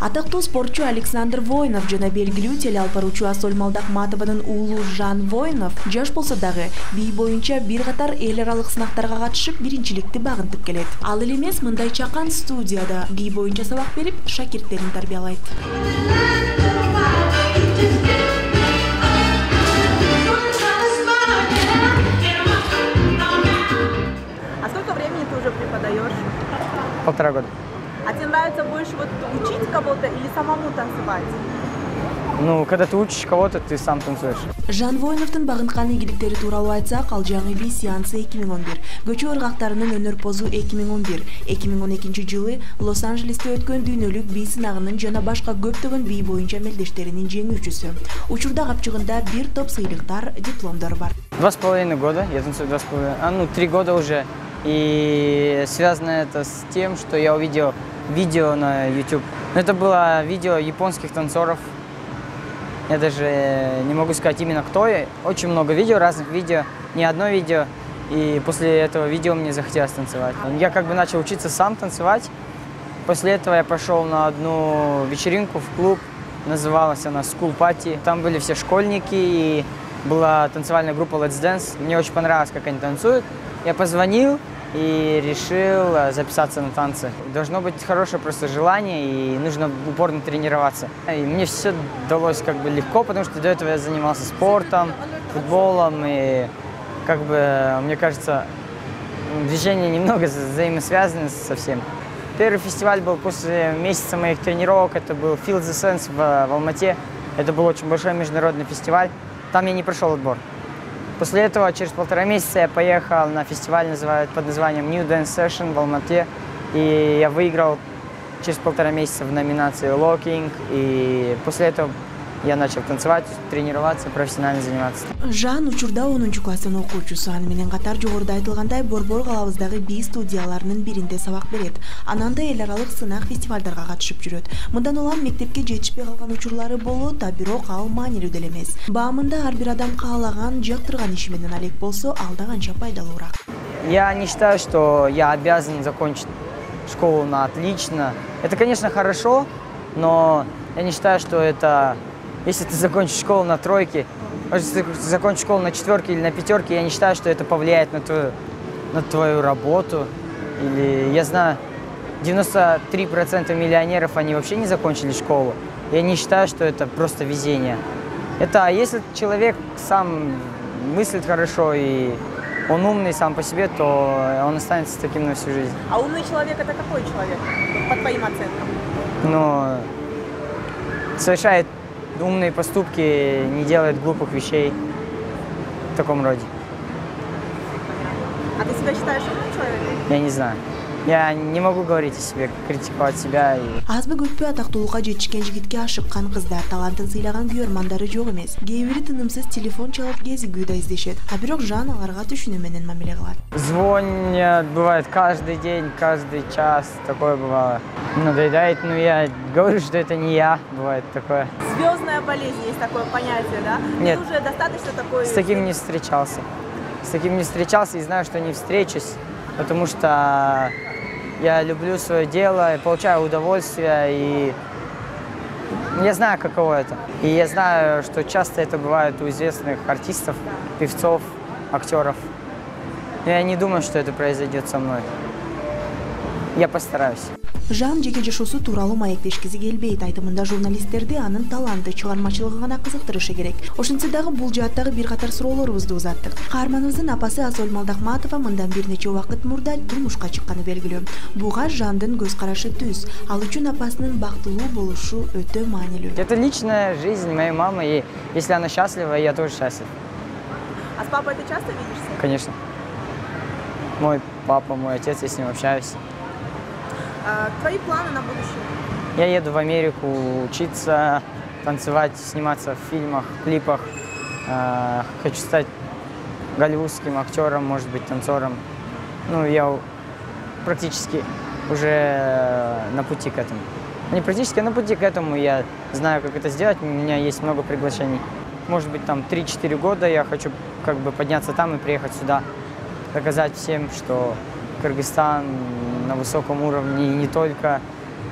Атактуу спортчу Александр Воинов жана белгилүү телеалпаручу Асоль Малдахматованын уулу Жан Воинов жаш болсо дагы бий боюнча бир катар эл аралык сынактарга катышып биринчиликти багынтып келет. Ал эле эмес мындай чакан студияда бий боюнча сабак берип шакирттерин тарбиялайт. А сколько времени ты уже преподаешь? 1,5 года. А тебе нравится больше вот учить кого-то или самому танцевать? Ну, когда ты учишь кого-то, ты сам танцуешь. Жан Воиновдун багынткан ийгиликтери тууралуу айтсак, ал жаңы бий сеансы 2011, көчө ыргактарынын өнөр позу 2011, 2012 жылы Лос-Анджелесте өткөн дүйнөлүк бий сынагынын жана башка көптөгөн бий боюнча мелдештеринин жеңүүчүсү. Учурда капчыгында бир топ сыйлыктар, дипломдор бар. 2,5 года, я танцую 2,5, 3 года уже. И связано это с тем, что я увидел видео на YouTube. Это было видео японских танцоров. Я даже не могу сказать именно кто. Очень много видео, разных видео, не одно видео. И после этого видео мне захотелось танцевать. Я как бы начал учиться сам танцевать. После этого я пошел на одну вечеринку в клуб. Называлась она School Party. Там были все школьники и была танцевальная группа Let's Dance. Мне очень понравилось, как они танцуют. Я позвонил и решил записаться на танцы. Должно быть хорошее просто желание и нужно упорно тренироваться. И мне все далось как бы легко, потому что до этого я занимался спортом, футболом и как бы, мне кажется, движения немного взаимосвязаны со всем. Первый фестиваль был после месяца моих тренировок, это был Feel the Sense в Алмате. Это был очень большой международный фестиваль. Там я не прошел отбор. После этого, через 1,5 месяца, я поехал на фестиваль под названием New Dance Session в Алмате. И я выиграл через 1,5 месяца в номинации Locking. И после этого я начал танцевать, тренироваться, профессионально заниматься. Жан учурда 10-класстын окуучусу. Аны менен катар жогоруда айтылгандай Борбор калабыздагы бий студияларынын биринде сабак берет. Анан да эл аралык сынак фестивалдарга катышып жүрөт. Мындан улам мектепке жетишпей калган учурлары болот, да бирок ал маанилүү деле эмес. Баамында ар бир адам каалаган, жактырган иши менен алек болсо, ал да канча пайдалуураак. Я не считаю, что я обязан закончить школу на отлично. Это, конечно, хорошо, но я не считаю, что это... Если ты закончишь школу на 3, если ты закончишь школу на 4 или на 5, я не считаю, что это повлияет на твою работу. Или я знаю, 93% миллионеров, они вообще не закончили школу. Я не считаю, что это просто везение. Это если человек сам мыслит хорошо и он умный сам по себе, то он останется таким на всю жизнь. А умный человек это какой человек, по твоим оценкам? Но совершает умные поступки, не делает глупых вещей в таком роде. А ты себя считаешь умным человеком? Я не знаю. Я не могу говорить о себе, критиковать себя. Азбы көппү атактуулукка жетишкен жигитке ашыккан кыздар, талантын сыйлаган күйөрмандары жок эмес. Кээ бири тынымсыз телефон чалып кезигүү да издешет. А бирок Жан аларга түшүнүү менен мамиле кылат. Звонят, бывает каждый день, каждый час, такое бывало. Надоедает, но я говорю, что это не я, бывает такое. Звездная болезнь, есть такое понятие, да? Нет. Ты уже достаточно такой... С таким не встречался. С таким не встречался и знаю, что не встречусь, потому что я люблю свое дело, и получаю удовольствие, и я знаю, каково это. И я знаю, что часто это бывает у известных артистов, певцов, актеров. Я не думаю, что это произойдет со мной. Я постараюсь. Жан жеке жашоосу тууралуу маектешкиси келбейт. Айтымында журналисттерди анын таланты, чыгармачылыгы гана кызыктырышы керек. Ошентсе дагы бул жааттагы бир катар суроолорубузду узаттык. Каарманыбыздын апасы Асоль Малдахматова мындан бир нече убакыт мурда турмушка чыкканы белгилүү. Буга Жандын көз карашы түз. Ал үчүн апасынын бактылуу болушу өтө маанилүү. Это личная жизнь моей мамы, и если она счастлива, я тоже счастлив. А с папой ты часто видишься? Конечно. Мой папа, мой отец, я с ним общаюсь. Твои планы на будущее? Я еду в Америку учиться, танцевать, сниматься в фильмах, клипах. Хочу стать голливудским актером, может быть, танцором. Ну, я практически уже на пути к этому. Не практически, а на пути к этому. Я знаю, как это сделать. У меня есть много приглашений. Может быть, там 3-4 года я хочу как бы подняться там и приехать сюда. Доказать всем, что Кыргызстан на высоком уровне, и не только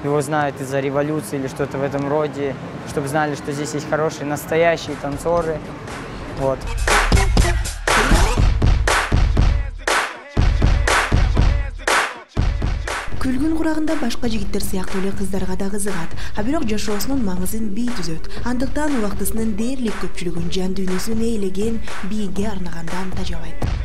его знают из-за революции или что-то в этом роде, чтобы знали, что здесь есть хорошие, настоящие танцоры. Вот. Күлгүн курагында башка жигиттер сыяктуу эле кыздарга да кызыгат, а бирок жашоосунун маңызын бий түзөт. Андыктан убактысынын дээрлик көпчүлүгүн жан дүйнөсүн ээлеген бийге арнагандан тажабайт.